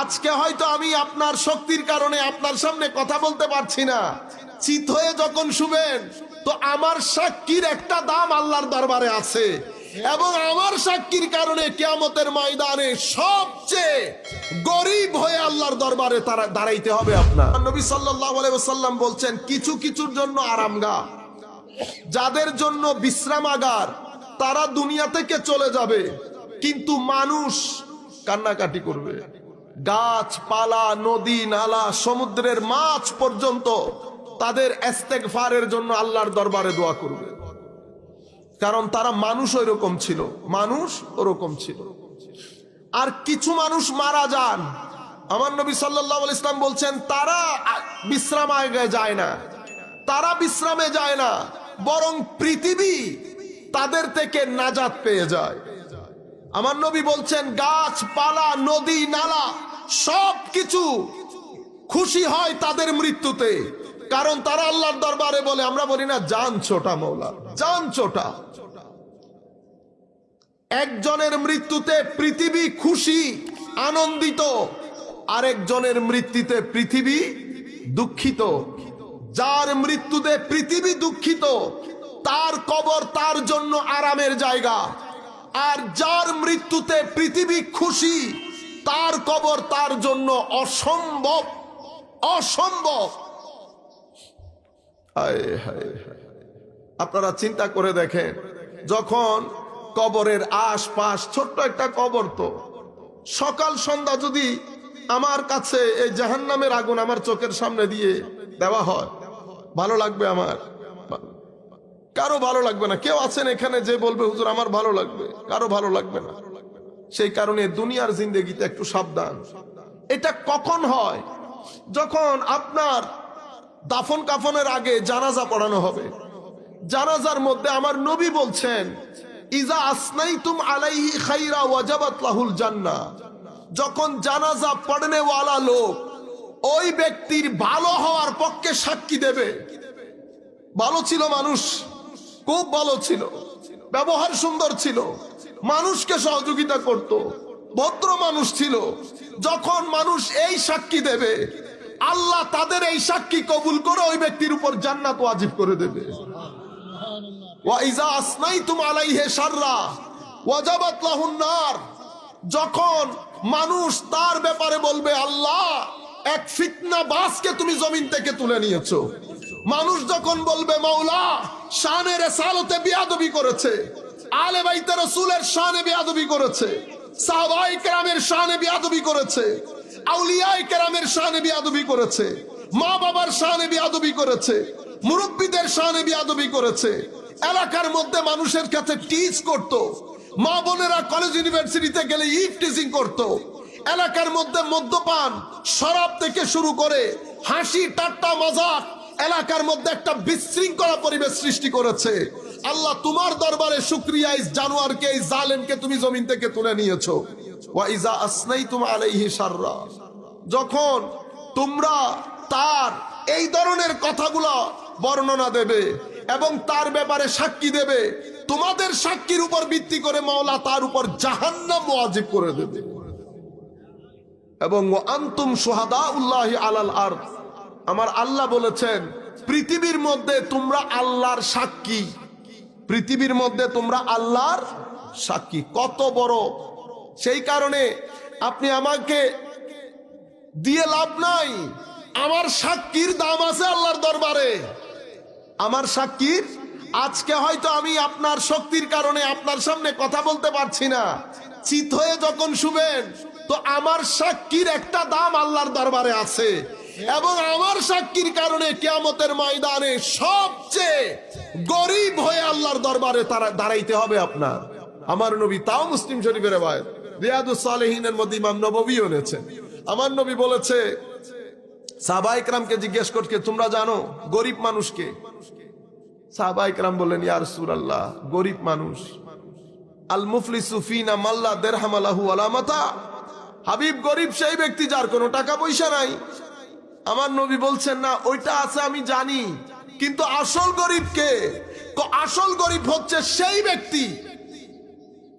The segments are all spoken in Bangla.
আজকে হয়তো আমি আপনার শক্তির কারণে আপনার সামনে কথা বলতে পারছি না, চিত হয়ে যখন শুবেন তো আমার সাক্ষীর একটা দাম আল্লাহর দরবারে আছে, এবং আমার সাক্ষীর কারণে কিয়ামতের ময়দানে সবচেয়ে গরিব হয়ে আল্লাহর দরবারে দাঁড়াইতে হবে আপনার। নবী সাল্লাল্লাহু আলাইহি ওয়াসাল্লাম বলছেন, কিছু কিছুর জন্য আরামগাহ, যাদের জন্য বিশ্রামাগার, তারা দুনিয়া থেকে চলে যাবে, কিন্তু মানুষ কান্নাকাটি করবে। গাছপালা, নদী নালা, সমুদ্রের মাছ পর্যন্ত তাদের ইস্তেগফারের জন্য আল্লাহর দরবারে দোয়া করবে, কারণ তারা মানুষ ওইরকম ছিল, মানুষ ওরকম ছিল। আর কিছু মানুষ মারা যান, আমার নবী সাল্লাল্লাহু আলাইহি ওয়াসাল্লাম বলছেন, তারা বিশ্রামাগারে যায় না, তারা বিশ্রামে যায় না, বরং পৃথিবী তাদের থেকে নাজাত পেয়ে যায়। আমার নবী বলছেন, গাছপালা, নদী নালা সবকিছু খুশি হয় তাদের মৃত্যুতে, কারণ তারা আল্লাহর দরবারে বলে, আমরা বলি না জান ছোটা মৌলা, জান ছোটা। একজনের মৃত্যুতে পৃথিবী খুশি আনন্দিত, আরেকজনের মৃত্যুতে পৃথিবী দুঃখিত। যার মৃত্যুতে পৃথিবী দুঃখিত, তার কবর তার জন্য আরামের জায়গা, আর যার মৃত্যুতে পৃথিবী খুশি, তার কবর তার জন্য অসম্ভব, অসম্ভব। আপনারা চিন্তা করে দেখেন, যখন কবরের আশপাশ, ছোট্ট একটা কবর তো, সকাল সন্ধ্যা যদি আমার কাছে এই জাহান্নামের আগুন আমার চোখের সামনে দিয়ে দেওয়া হয়, ভালো লাগবে? আমার কারো ভালো লাগবে না। কেউ আছেন এখানে যে বলবে হুজুর আমার ভালো লাগবে? কারো ভালো লাগবে না। সেই কারণে দুনিয়ার জিন্দেগিতে একটু সাবধান। এটা কখন হয়? যখন আপনার দাফন কাফনের আগে জানাজা পড়ানো হবে। জানাজার মধ্যে আমার নবী বলছেন, ইজা আসনাইতুম আলাইহি খাইরা ওয়াজাবাত লাহুল জান্নাহ। যখন জানাজা পড়নে ওয়ালা লোক ওই ব্যক্তির ভালো হওয়ার পক্ষে সাক্ষী দেবে, ভালো ছিল মানুষ, খুব ভালো ছিল, ব্যবহার সুন্দর ছিল, মানুষকে সহযোগিতা করত, ভদ্র মানুষ ছিল, যখন মানুষ এই সাক্ষী দেবে, আল্লাহ তাদের এই সাক্ষী কবুল করে ওই ব্যক্তির উপর জান্নাত ওয়াজিব করে দেবে। ওয়া ইজা আসনাইতুম আলাইহি শাররা ওয়াজাবাত লাহুন নার। যখন মানুষ তার ব্যাপারে বলবে, আল্লাহ এক ফিতনাবাজকে তুমি জমিন থেকে তুলে নিয়েছো। মানুষ যখন বলবে, মাওলা শানে রিসালাতে বিয়াদবি করেছে, আলে বাইতে রাসূলের শানে বিয়াদবি করেছে, সাহাবায়ে কেরামের শানে বিয়াদবি করেছে, আউলিয়ায়ে কেরামের শানে বিয়াদবি করেছে, মা বাবার শানে বিয়াদবি করেছে, মুরব্বিদের শানে বিয়াদবি করেছে, এলাকার মধ্যে মানুষের কাছে টিজ করত, মা বোনেরা কলেজ ইউনিভার্সিটিতে গেলে ইফটিজিং করত, এলাকার মধ্যে মদ্যপান, শরাব থেকে শুরু করে হাসি ঠাট্টা মজাক, এলাকার মধ্যে একটা বিশৃঙ্খলা পরিবেশ সৃষ্টি করেছে। আল্লাহ তোমার দরবারে শুকরিয়া, এই জানোয়ারকে, এই জালেমকে তুমি জমিন থেকে তুলে নিয়েছো। ওয়া ইজা আসনাইতুম আলাইহি শাররা। যখন তোমরা তার এই ধরনের কথাগুলো বর্ণনা দেবে এবং তার ব্যাপারে সাক্ষী দেবে, তোমাদের সাক্ষীর উপর ভিত্তি করে মাওলা তার উপর জাহান্নাম ওয়াজিব করে দেবে। এবং আনতুম শুহাদাউল্লাহি আলাল আরদ। আমার আল্লাহ বলেছেন, পৃথিবীর মধ্যে তোমরা আল্লাহর সাক্ষী, পৃথিবীর মধ্যে তোমরা আল্লাহর সাক্ষী। কত বড়! সেই কারণে আপনি আমাকে দিয়ে লাভ নাই, আমার সাক্ষীর দাম আছে আল্লাহর দরবারে। আমার সাক্ষীর, আজকে হয়তো আমি আপনার শক্তির কারণে আপনার সামনে কথা বলতে পারছি না, চিত হয়ে যখন শুবেন তো আমার সাক্ষীর একটা দাম আল্লাহর দরবারে আছে, এবং আমার সাক্ষীর কারণে কিয়ামতের ময়দানে সবচেয়ে গরিব হয়ে আল্লাহর দরবারে দাঁড়াইতে হবে আপনার। আমার নবী, তাও মুসলিম শরীফের রওয়ায়াত, রিয়াদুস সালেহিনের মধ্যে ইমাম নববী এনেছেন, আমার নবী বলেছে, সাহাবায়ে কেরামকে জিজ্ঞেস করছে, তোমরা জানো গরিব মানুষকে? সাহাবায়ে কেরাম বললেন, ইয়া রাসূলুল্লাহ, গরিব মানুষ আল মুফলিসু ফিনা মাল্লা দিরহাম লাহু ওয়ালা মাতা। হাবিব, গরিব সেই ব্যক্তি যার কোনো টাকা পয়সা নাই। আমার নবী বলছেন, না ওইটা আছে আমি জানি, কিন্তু আসল গরিব কে? আসল গরিব হচ্ছে সেই ব্যক্তি,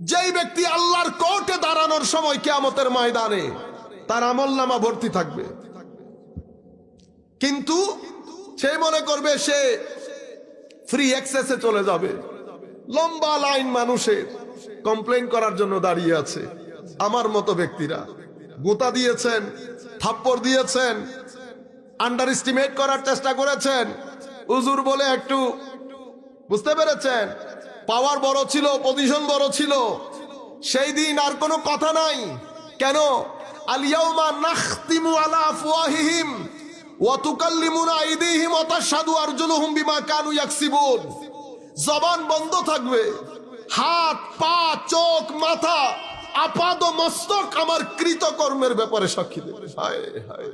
যেই ব্যক্তি আল্লাহর কোর্টে দাঁড়ানোর সময় কিয়ামতের ময়দানে তার আমলনামা ভর্তি থাকবে, কিন্তু সে মনে করবে সে ফ্রি অ্যাক্সেসে চলে যাবে। লম্বা লাইন মানুষের কমপ্লেইন করার জন্য দাঁড়িয়ে আছে। আমার মতো ব্যক্তিরা গোতা দিয়েছেন, থাপ্পড় দিয়েছেন, আন্ডার এস্টিমেট করার চেষ্টা করেছেন, হুজুর বলে একটু, বুঝতে পেরেছেন, পাওয়ার বড় ছিল, পজিশন বড় ছিল। সেই দিন আর কোনো কথা নাই। কেন? আল-ইয়াউমা নাখতিমু আলা আফওয়াহিহিম ওয়া তুকাল্লিমুনা আইদিহিম ওয়া তাশহাদু আরজুলুহুম বিমা কানু ইয়াকসিবুন। জবান বন্ধ থাকবে, হাত, পা, চোখ, মাথা, আপাদ মস্তক আমার কৃতকর্মের ব্যাপারে সাক্ষী দেবে। হায় হায়।